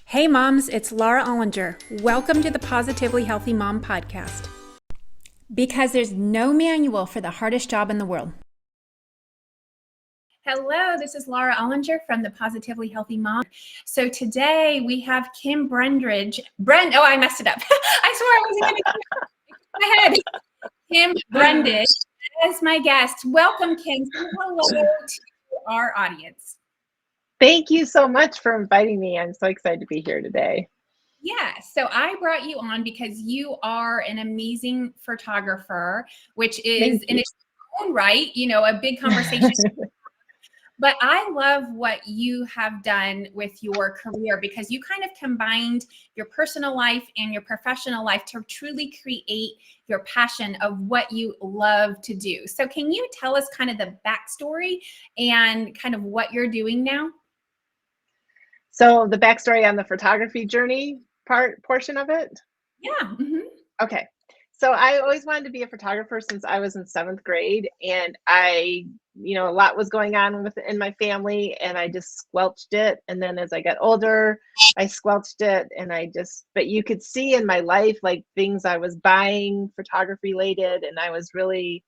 Hey moms, it's Laura Ollinger. Welcome to the Positively Healthy Mom podcast. Because there's no manual for the hardest job in the world. Hello, this is Laura Ollinger from the Positively Healthy Mom. So today we have Kim Brundage. I messed it up. I swore I wasn't going to get my head. Kim Brundage as my guest. Welcome, Kim. Say hello to our audience. Thank you so much for inviting me. I'm so excited to be here today. Yeah, so I brought you on because you are an amazing photographer, which is in its own right, a big conversation. But I love what you have done with your career because you kind of combined your personal life and your professional life to truly create your passion of what you love to do. So can you tell us kind of the backstory and kind of what you're doing now? So the backstory on the photography journey portion of it? Yeah. Mm-hmm. Okay. So I always wanted to be a photographer since I was in 7th grade, and a lot was going on in my family, and I just squelched it. And then as I got older, I squelched it, and but you could see in my life, like things I was buying photography related, and I was really,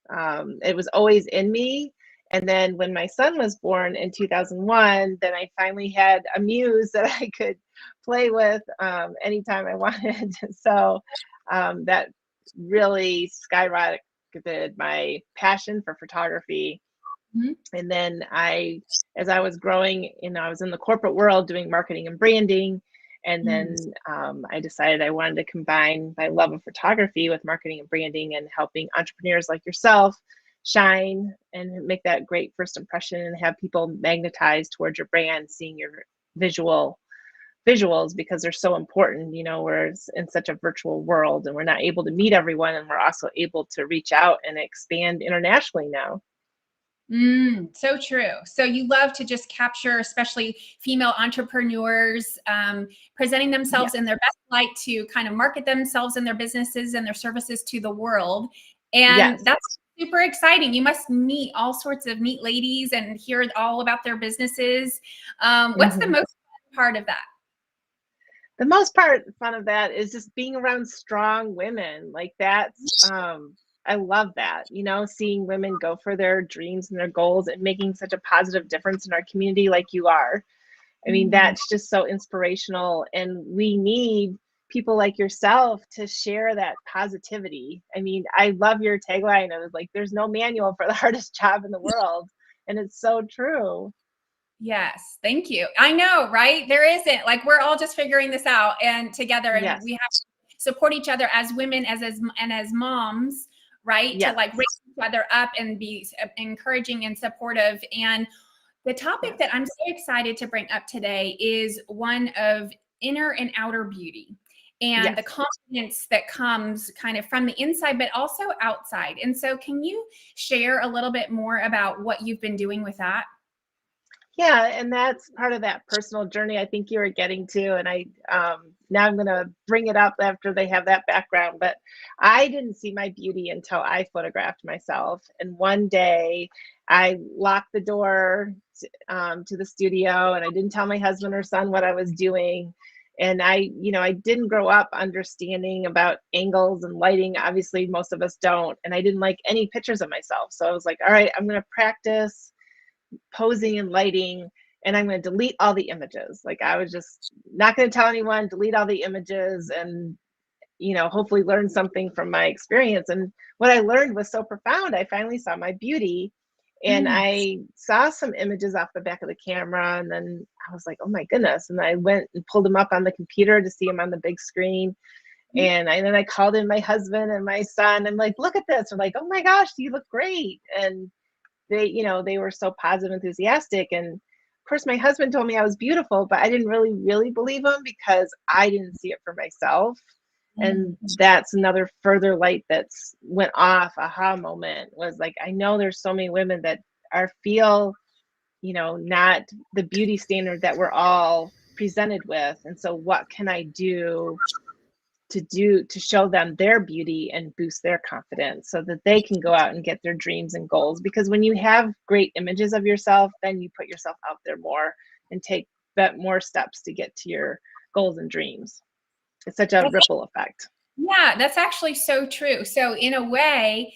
it was always in me. And then when my son was born in 2001, then I finally had a muse that I could play with anytime I wanted. So that really skyrocketed my passion for photography. Mm-hmm. And then as I was growing, I was in the corporate world doing marketing and branding. And then I decided I wanted to combine my love of photography with marketing and branding and helping entrepreneurs like yourself shine and make that great first impression and have people magnetized towards your brand, seeing your visuals because they're so important. We're in such a virtual world and we're not able to meet everyone, and we're also able to reach out and expand internationally now. So true. So you love to just capture, especially female entrepreneurs, presenting themselves in their best light to kind of market themselves and their businesses and their services to the world. And that's super exciting. You must meet all sorts of neat ladies and hear all about their businesses. What's the most fun part of that? The most fun of that is just being around strong women. Like that's, I love that, seeing women go for their dreams and their goals and making such a positive difference in our community like you are. I mean, that's just so inspirational. And we need people like yourself to share that positivity. I mean, I love your tagline. I was like, there's no manual for the hardest job in the world. And it's so true. Yes, thank you. I know, right? There isn't, like, we're all just figuring this out and together, and we have to support each other as women, as moms, right? To like raise each other up and be encouraging and supportive. And the topic that I'm so excited to bring up today is one of inner and outer beauty and the confidence that comes kind of from the inside, but also outside. And so can you share a little bit more about what you've been doing with that? Yeah, and that's part of that personal journey I think you were getting to. And now I'm going to bring it up after they have that background. But I didn't see my beauty until I photographed myself. And one day I locked the door to the studio, and I didn't tell my husband or son what I was doing. And I didn't grow up understanding about angles and lighting. Obviously, most of us don't. And I didn't like any pictures of myself. So I was like, all right, I'm going to practice posing and lighting, and I'm going to delete all the images. Like, I was just not going to tell anyone, delete all the images, and hopefully learn something from my experience. And what I learned was so profound. I finally saw my beauty, and I saw some images off the back of the camera, and then I was like, oh my goodness. And I went and pulled them up on the computer to see them on the big screen. And then I called in my husband and my son. I'm like, look at this. They're like, oh my gosh, you look great. And they were so positive, enthusiastic. And of course, my husband told me I was beautiful, but I didn't really believe him because I didn't see it for myself. And that's another further light that's went off, aha moment, was like, I know there's so many women that feel, not the beauty standard that we're all presented with. And so what can I do to show them their beauty and boost their confidence so that they can go out and get their dreams and goals? Because when you have great images of yourself, then you put yourself out there more and take more steps to get to your goals and dreams. It's such a ripple effect. Yeah, that's actually so true. So in a way,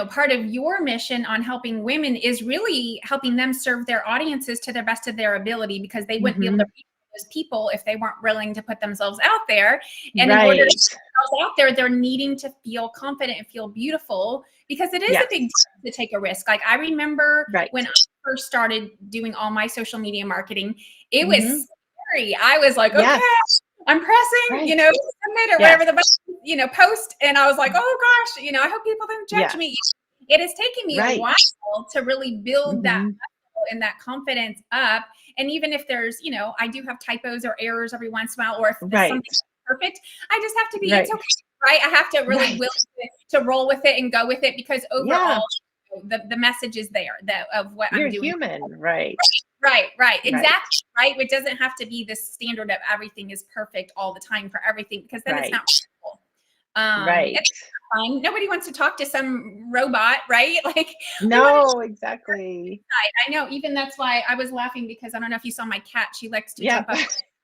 part of your mission on helping women is really helping them serve their audiences to the best of their ability, because they wouldn't be able to reach those people if they weren't willing to put themselves out there. And in order to put themselves out there, they're needing to feel confident and feel beautiful, because it is a big deal to take a risk. Like I remember when I first started doing all my social media marketing, it was scary. I was like, okay, I'm pressing, submit or whatever the button, post. And I was like, oh gosh, I hope people don't judge me. It has taken me a while to really build that and that confidence up. And even if there's, I do have typos or errors every once in a while, or if something's perfect, I just have to be, it's okay, right? I have to really will to roll with it and go with it, because overall, the message is there of what I'm doing. You're human, right? Right. Exactly. Right. It doesn't have to be the standard of everything is perfect all the time for everything, because then it's not cool. It's fun. Nobody wants to talk to some robot, right? Like, no, exactly. I know. Even that's why I was laughing, because I don't know if you saw my cat. She likes to jump up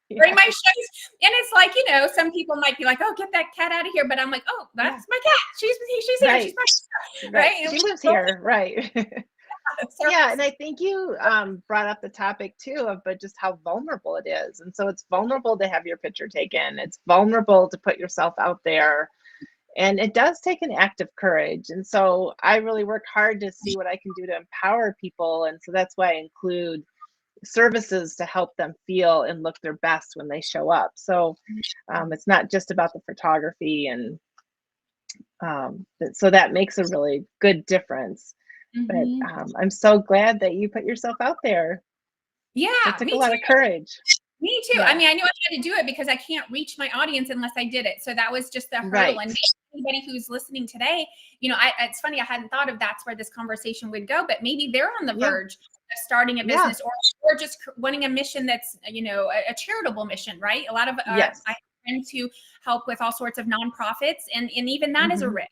during my shows. And it's like, some people might be like, oh, get that cat out of here. But I'm like, oh, that's my cat. She's here. She's right. She lives here. Right. Yeah, and I think you brought up the topic too of but just how vulnerable it is. And so it's vulnerable to have your picture taken. It's vulnerable to put yourself out there. And it does take an act of courage. And so I really work hard to see what I can do to empower people. And so that's why I include services to help them feel and look their best when they show up. So it's not just about the photography. And so that makes a really good difference. But I'm so glad that you put yourself out there. Yeah, it took a lot of courage. Me too. I mean, I knew I had to do it because I can't reach my audience unless I did it. So that was just the hurdle. And anybody who's listening today, it's funny, I hadn't thought of that's where this conversation would go, but maybe they're on the verge of starting a business or just wanting a mission that's, a charitable mission, right? A lot of I have friends who help with all sorts of nonprofits, and even that is a risk.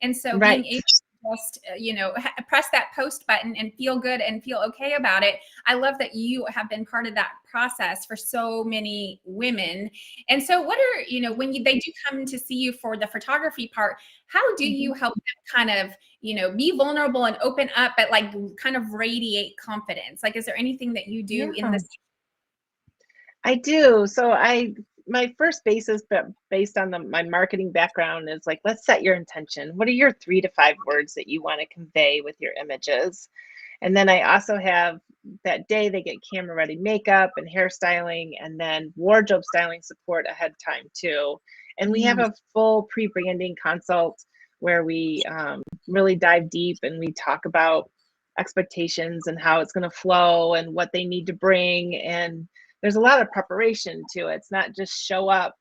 And so being able to just, press that post button and feel good and feel okay about it. I love that you have been part of that process for so many women. And so what are, when they do come to see you for the photography part, how do you help them kind of, be vulnerable and open up, but like kind of radiate confidence? Like, is there anything that you do in this? I do. So my first basis, but based on my marketing background, is like, let's set your intention. What are your 3 to 5 words that you want to convey with your images? And then I also have that day they get camera ready makeup and hairstyling, and then wardrobe styling support ahead of time too. And we have a full pre-branding consult where we really dive deep and we talk about expectations and how it's going to flow and what they need to bring. And there's a lot of preparation to it. It's not just show up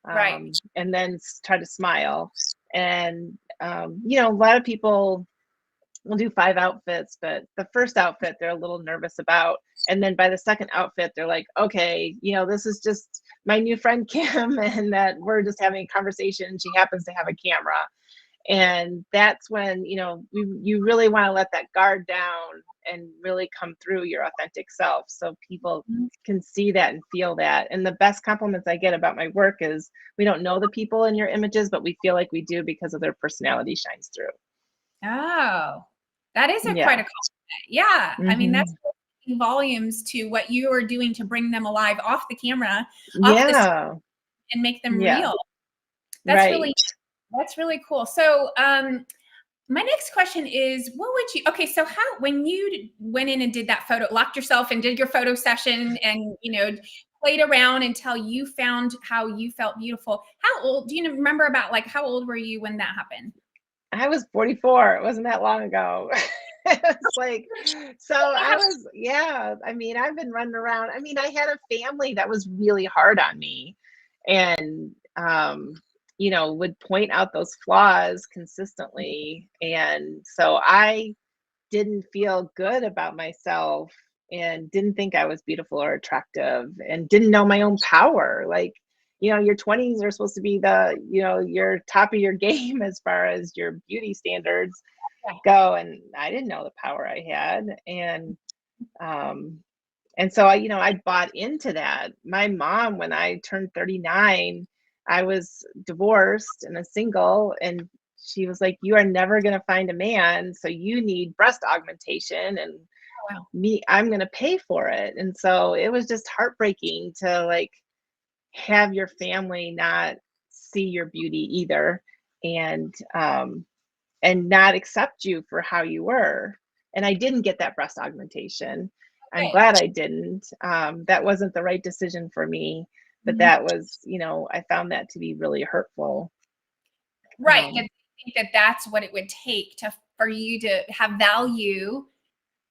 and then try to smile. And, a lot of people will do 5 outfits, but the first outfit they're a little nervous about. And then by the second outfit, they're like, okay, this is just my new friend Kim, and that we're just having a conversation. She happens to have a camera. And that's when, you really want to let that guard down and really come through your authentic self, so people can see that and feel that. And the best compliments I get about my work is, we don't know the people in your images, but we feel like we do because of their personality shines through. Oh, that is quite a compliment. Yeah. I mean, that's volumes to what you are doing to bring them alive off the camera, off the screen, and make them real. That's really cool. So, my next question is, so when you went in and did that locked yourself and did your photo session and, played around until you found how you felt beautiful, do you remember how old were you when that happened? I was 44. It wasn't that long ago. It's like, so I was, I mean, I've been running around. I mean, I had a family that was really hard on me, and, would point out those flaws consistently. And so I didn't feel good about myself and didn't think I was beautiful or attractive and didn't know my own power. Like, your 20s are supposed to be your top of your game as far as your beauty standards go. And I didn't know the power I had. And And so I bought into that. My mom, when I turned 39, I was divorced and a single, and she was like, "You are never going to find a man, so you need breast augmentation, and Wow. I'm going to pay for it." And so it was just heartbreaking to like have your family not see your beauty either, and not accept you for how you were. And I didn't get that breast augmentation. I'm Okay. glad I didn't. That wasn't the right decision for me, but Mhm. that was, I found that to be really hurtful. Right. 'Cause I think that that's what it would take for you to have value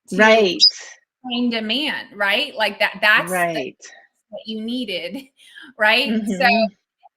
to Right, find a man, right? Like that's right. what you needed, right? So Hmm.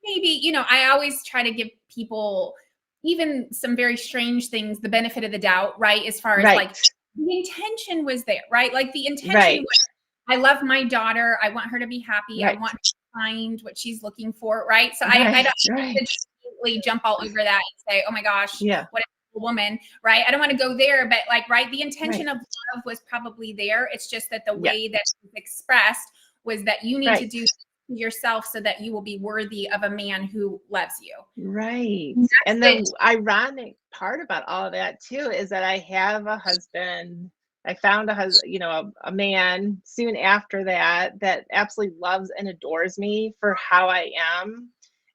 maybe, I always try to give people even some very strange things the benefit of the doubt, right? As far as like Right, the intention was there, right? Like the intention right, was, I love my daughter. I want her to be happy. I right, want her to find what she's looking for, right? So I right, don't right. immediately jump all over that and say, oh my gosh, Yeah, what a woman, right? I don't want to go there, but like, right, the intention right. of love was probably there. It's just that the Yeah, way that it was expressed was that you need to right. do yourself so that you will be worthy of a man who loves you. Right. That's And the the ironic part about all of that too is that I have a husband. I found a man soon after that that absolutely loves and adores me for how I am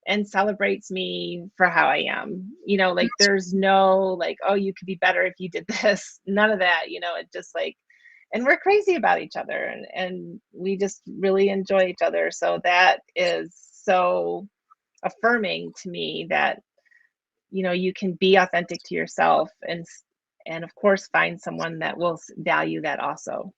and celebrates me for how I am. Like there's no like, oh, you could be better if you did this. None of that, it just like, and we're crazy about each other, and we just really enjoy each other. So that is so affirming to me that you can be authentic to yourself, and of course find someone that will value that also.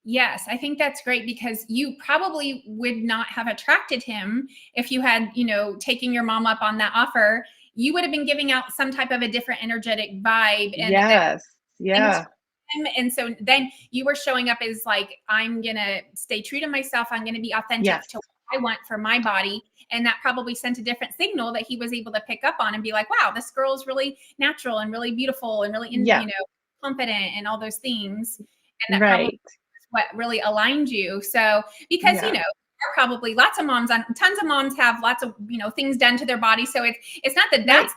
Yes, I think that's great because you probably would not have attracted him if you had, taking your mom up on that offer. You would have been giving out some type of a different energetic vibe, and that Yes. into Yeah. him. And so then you were showing up as like, I'm going to stay true to myself. I'm going to be authentic Yes. to what I want for my body. And that probably sent a different signal that he was able to pick up on and be like, wow, this girl is really natural and really beautiful and really, Yeah. confident and all those things. And that probably Right. is what really aligned you. So, because, Yeah. there are probably lots of moms tons of moms have lots of, things done to their body. So it's not that Right.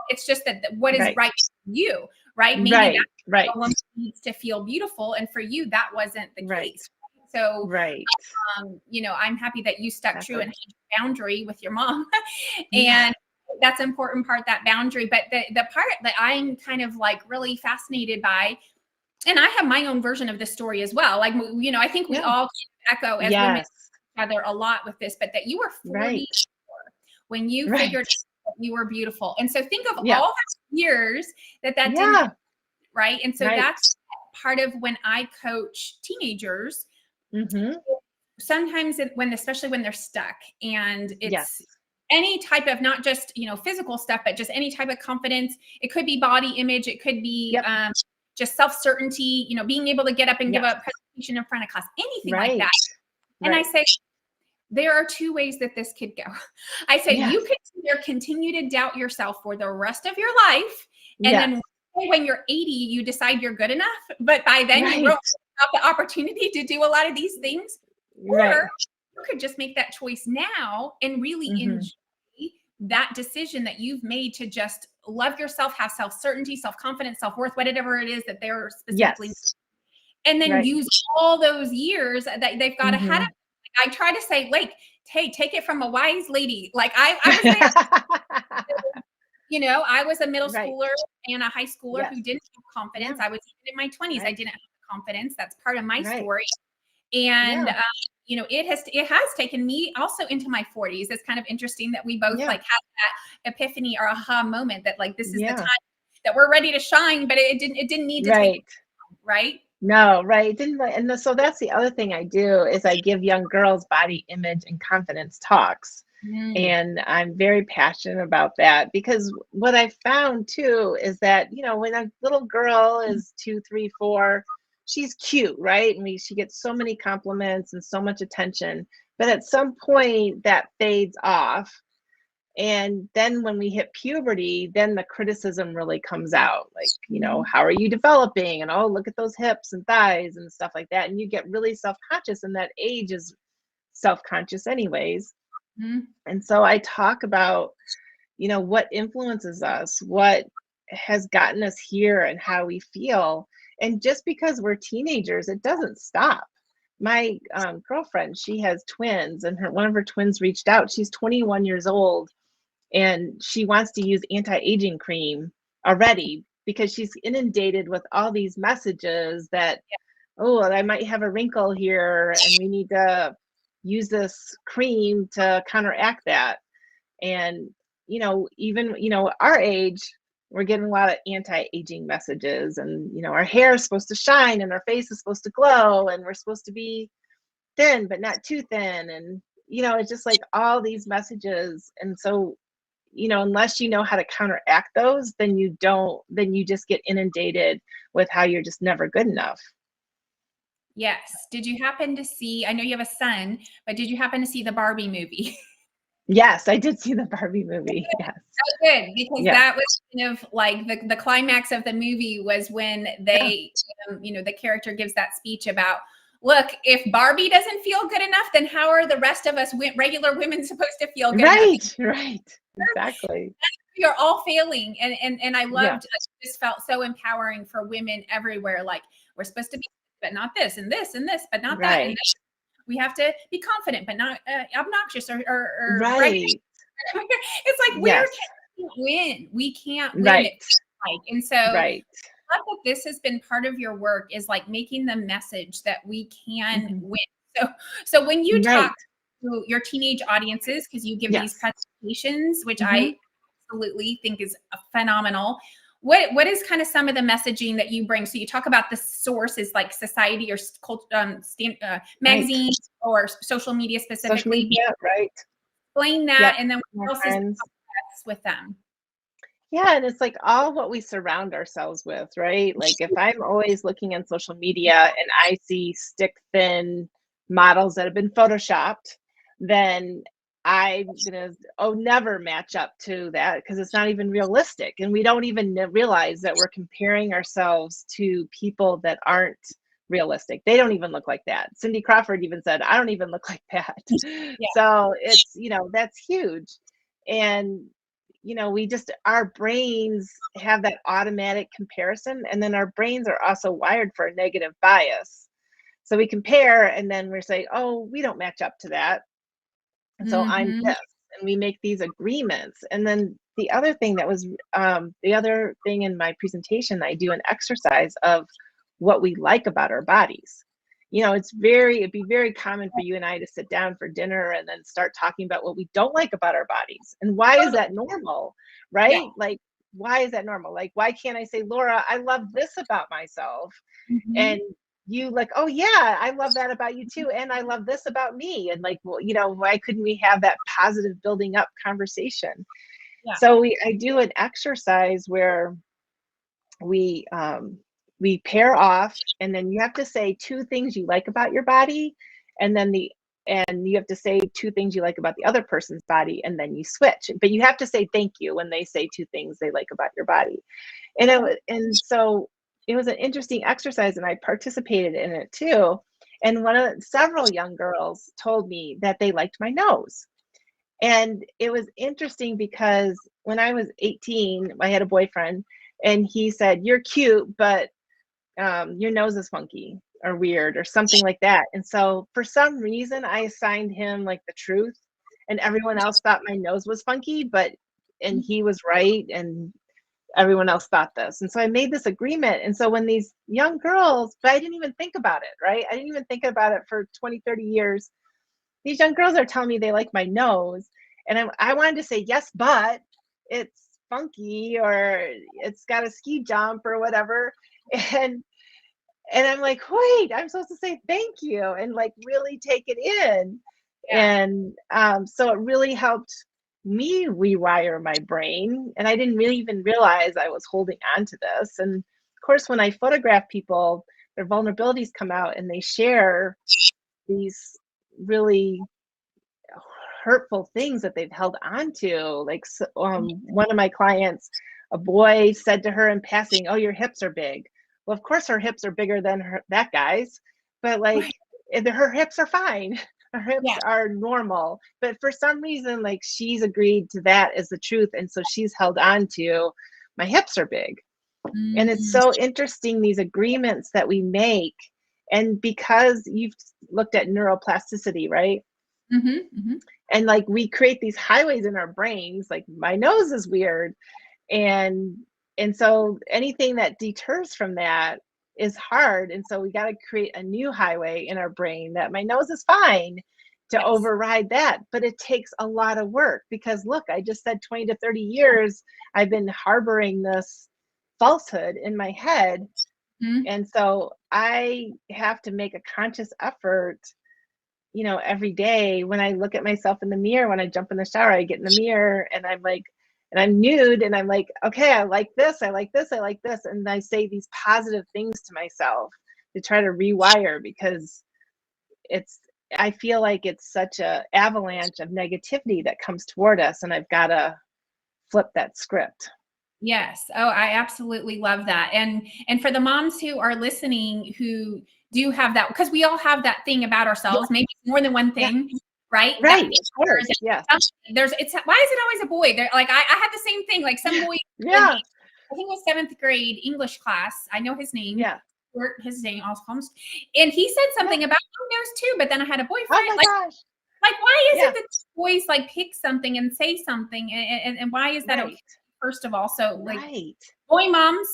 it's just that what is Right. right for you, right? Maybe Right. Right. a woman needs to feel beautiful, and for you that wasn't the Right. case. So Right. I'm happy that you stuck true Exactly. and had a boundary with your mom. Yeah. And that's an important part, that boundary. But the part that I'm kind of like really fascinated by, and I have my own version of this story as well, like, I think we Yeah. all echo as women Yes. together a lot with this, but that you were Right. 44 when you Right. figured out that you were beautiful. And so think of Yeah. all the years that didn't, Yeah. right? And so Right. that's part of when I coach teenagers. Mm-hmm. Sometimes especially when they're stuck, and it's Yes. any type of, not just, physical stuff, but just any type of confidence. It could be body image. It could be Yep. just self-certainty, being able to get up and give Yes. a presentation in front of class, anything like Right. that. And I Right. say, there are two ways that this could go. I say, you Yes. could either continue to doubt yourself for the rest of your life, and Yes. then when you're 80, you decide you're good enough, but by then you Right. won't have the opportunity to do a lot of these things. Right. Or you could just make that choice now and really Mm-hmm. enjoy that decision that you've made to just love yourself, have self-certainty, self-confidence, self-worth, whatever it is that they're specifically, Yes. and then Right. use all those years that they've got ahead of Mhm. them. I try to say, like, hey, take it from a wise lady. Like I was there. I was a middle Right. schooler and a high schooler Yes. who didn't have Yeah. confidence. I was even in my 20s. I Right. didn't have confidence. That's part of my Right. story. And Yeah. it has taken me also into my 40s. It's kind of interesting that we both Yeah. like have that epiphany or aha moment that like this is the Yeah. time that we're ready to shine, but it didn't need to take, Right. right? No, right. Didn't like, so that's the other thing I do is I give young girls body image and confidence talks. Mm. And I'm very passionate about that because what I found too is that, when a little girl is 2, 3, 4, she's cute, right? I mean, she gets so many compliments and so much attention, but at some point that fades off. And then when we hit puberty, then the criticism really comes out. Like, how are you developing? And, oh, look at those hips and thighs and stuff like that. And you get really self-conscious, and that age is self-conscious anyways. Mm-hmm. And so I talk about, what influences us, what has gotten us here, and how we feel. And just because we're teenagers, it doesn't stop. My girlfriend, she has twins, and one of her twins reached out. She's 21 years old, and she wants to use anti-aging cream already because she's inundated with all these messages that, oh, I might have a wrinkle here and we need to use this cream to counteract that. And, even, our age, we're getting a lot of anti-aging messages, and, our hair is supposed to shine and our face is supposed to glow, and we're supposed to be thin, but not too thin. And, it's just like all these messages. And so, unless you know how to counteract those, then you just get inundated with how you're just never good enough. Yes. Did you happen to see, I know you have a son, but did you happen to see the Barbie movie? Yes, I did see the Barbie movie. Yes. Oh, good, because that was kind of like the climax of the movie was when they, the character gives that speech about, look, if Barbie doesn't feel good enough, then how are the rest of us regular women supposed to feel good enough? Right. Exactly. You're all failing. And I loved, it just felt so empowering for women everywhere. Like, we're supposed to be, but not this, and this, and this, but not that. And this. We have to be confident, but not obnoxious or right. It's like, where can we win? We can't win. Right. And so right. I love that this has been part of your work, is like making the message that we can win. So when you talk to your teenage audiences, because you give these presentations, which I absolutely think is phenomenal. What is kind of some of the messaging that you bring? So you talk about the sources like society or magazines or social media specifically. Social media, right. Explain that, and then what else is with them? Yeah, and it's like all what we surround ourselves with, right? Like if I'm always looking on social media and I see stick thin models that have been photoshopped, then I'm gonna never match up to that because it's not even realistic. And we don't even realize that we're comparing ourselves to people that aren't realistic. They don't even look like that. Cindy Crawford even said, I don't even look like that. So it's, that's huge. And our brains have that automatic comparison, and then our brains are also wired for a negative bias. So we compare, and then we're saying, oh, we don't match up to that. And so I'm this, and we make these agreements. And then the other thing that was, the other thing in my presentation, I do an exercise of what we like about our bodies. It'd be very common for you and I to sit down for dinner and then start talking about what we don't like about our bodies. And why is that normal, right? Yeah. Like, why is that normal? Like, why can't I say, Laura, I love this about myself? And you like, oh yeah, I love that about you too. And I love this about me. And like, well, why couldn't we have that positive building up conversation? Yeah. So I do an exercise where we pair off, and then you have to say 2 things you like about your body, and you have to say 2 things you like about the other person's body, and then you switch. But you have to say thank you when they say 2 things they like about your body. And so it was an interesting exercise, and I participated in it too. And several young girls told me that they liked my nose. And it was interesting because when I was 18, I had a boyfriend, and he said, you're cute, but your nose is funky or weird or something like that. And so for some reason, I assigned him like the truth, and everyone else thought my nose was funky, and he was right, and everyone else thought this. And so I made this agreement. And so when these young girls, but I didn't even think about it, right? I didn't even think about it for 20, 30 years. These young girls are telling me they like my nose. And I wanted to say, yes, but it's funky, or it's got a ski jump or whatever. And I'm like, wait, I'm supposed to say thank you and like really take it in. Yeah. And so it really helped me rewire my brain. And I didn't really even realize I was holding on to this. And of course, when I photograph people, their vulnerabilities come out, and they share these really hurtful things that they've held on to. Like one of my clients, a boy said to her in passing, "Oh, your hips are big." Well, of course her hips are bigger than that guy's, but like her hips are fine. Her hips are normal. But for some reason, like she's agreed to that as the truth. And so she's held on to, my hips are big. And it's so interesting, these agreements that we make. And because you've looked at neuroplasticity, right? And like we create these highways in our brains, like my nose is weird. And so anything that deters from that is hard. And so we got to create a new highway in our brain that my nose is fine to override that. But it takes a lot of work because look, I just said 20 to 30 years, I've been harboring this falsehood in my head. And so I have to make a conscious effort, you know, every day when I look at myself in the mirror, when I jump in the shower, I get in the mirror and I'm like, and I'm nude and I'm like, okay, I like this, I like this, I like this. And I say these positive things to myself to try to rewire, because I feel like it's such a avalanche of negativity that comes toward us. And I've got to flip that script. Yes. Oh, I absolutely love that. And for the moms who are listening, who do have that, because we all have that thing about ourselves, maybe more than one thing. Right. Right. Of course. Yeah. Why is it always a boy? They're like, I had the same thing. Like some boy, I think it was 7th grade English class. I know his name. Yeah. His name, I'll call him. And he said something about nose too, but then I had a boyfriend. Oh my gosh. Like, why is it that boys like pick something and say something? And why is that okay? First of all, so like boy moms,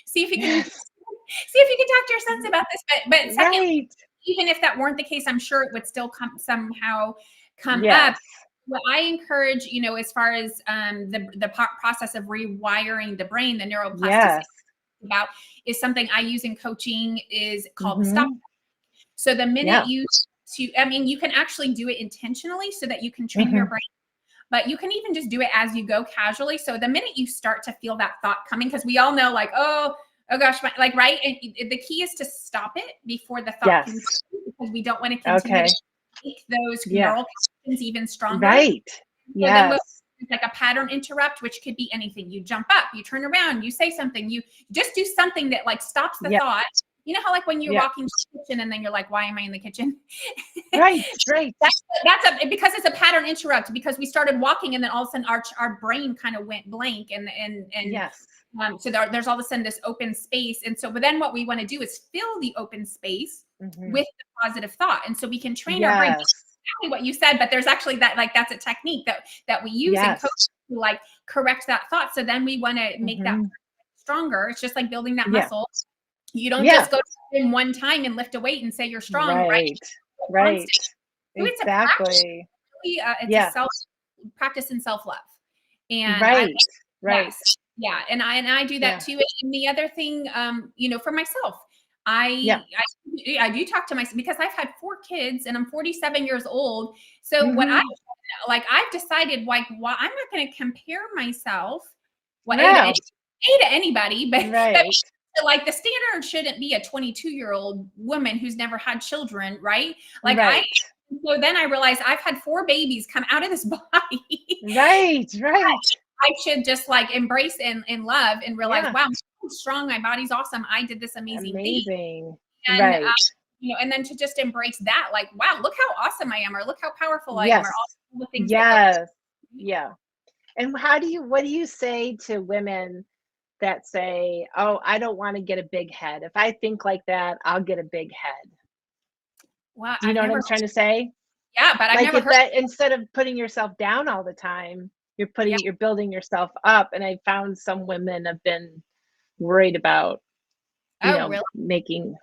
see if you can talk to your sons about this. But second, even if that weren't the case, I'm sure it would still somehow come up. What I encourage, you know, as far as the process of rewiring the brain, the neuroplasticity about is something I use in coaching is called the stop. So the minute you can actually do it intentionally so that you can train your brain. But you can even just do it as you go casually. So the minute you start to feel that thought coming, because we all know like, oh gosh, like, right. And the key is to stop it before the thought can come, because we don't want to continue to make those neural connections even stronger. Right. So like a pattern interrupt, which could be anything. You jump up, you turn around, you say something, you just do something that like stops the thought. You know how like when you're walking to the kitchen and then you're like, why am I in the kitchen? Right. That's because it's a pattern interrupt, because we started walking and then all of a sudden our brain kind of went blank and so there's all of a sudden this open space. And so, but then what we want to do is fill the open space with the positive thought. And so we can train our brain. Exactly what you said, but there's actually that's a technique that we use in coaching to like correct that thought. So then we want to make that stronger. It's just like building that muscle. You don't just go in one time and lift a weight and say you're strong, right? Exactly. It's a self practice in self-love. And and I do that too. And the other thing, you know, for myself, I do talk to myself because I've had 4 kids and I'm 47 years old. So what I've decided, like, well, I'm not going to compare myself to anybody, but like the standard shouldn't be a 22-year-old woman who's never had children, right? Like so then I realized I've had 4 babies come out of this body. Right. I should just like embrace and love and realize, wow, I'm strong. My body's awesome. I did this amazing thing. And, you know, and then to just embrace that, like, wow, look how awesome I am, or look how powerful I am, or all the things. And what do you say to women that say, oh, I don't want to get a big head. If I think like that, I'll get a big head. Well, do you know what I'm trying to say? Yeah, but I've never heard that instead of putting yourself down all the time, you're building yourself up. And I found some women have been worried about, making,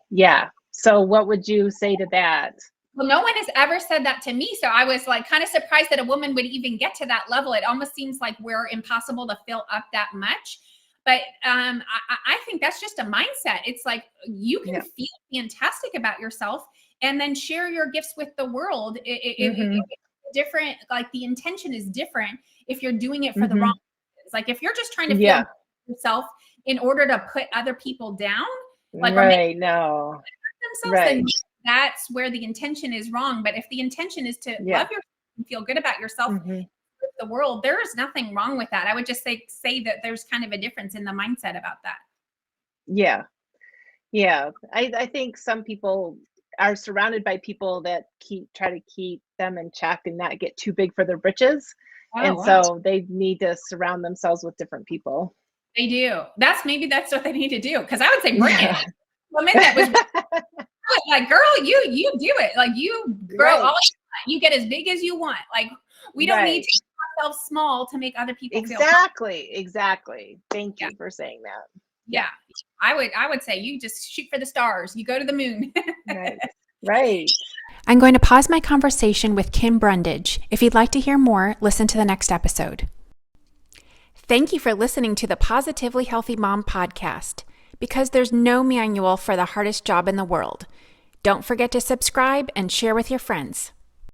So what would you say to that? Well, no one has ever said that to me. So I was like kind of surprised that a woman would even get to that level. It almost seems like we're impossible to fill up that much. But I think that's just a mindset. It's like you can feel fantastic about yourself and then share your gifts with the world. It's different. Like the intention is different if you're doing it for the wrong reasons. Like if you're just trying to feel yourself in order to put other people down, like then that's where the intention is wrong. But if the intention is to love yourself and feel good about yourself with the world, there is nothing wrong with that. I would just say that there's kind of a difference in the mindset about that. Yeah. Yeah. I think some people are surrounded by people that try to keep them in check and not get too big for their britches. Oh, and wow. so they need to surround themselves with different people. They do. Maybe that's what they need to do. Cause I would say bring it. Woman that was like, girl, you do it. Like you grow all you get as big as you want. Like we don't need to keep ourselves small to make other people feel comfortable. Exactly. Thank you for saying that. Yeah. I would say you just shoot for the stars. You go to the moon. Right. I'm going to pause my conversation with Kim Brundage. If you'd like to hear more, listen to the next episode. Thank you for listening to the Positively Healthy Mom podcast. Because there's no manual for the hardest job in the world. Don't forget to subscribe and share with your friends.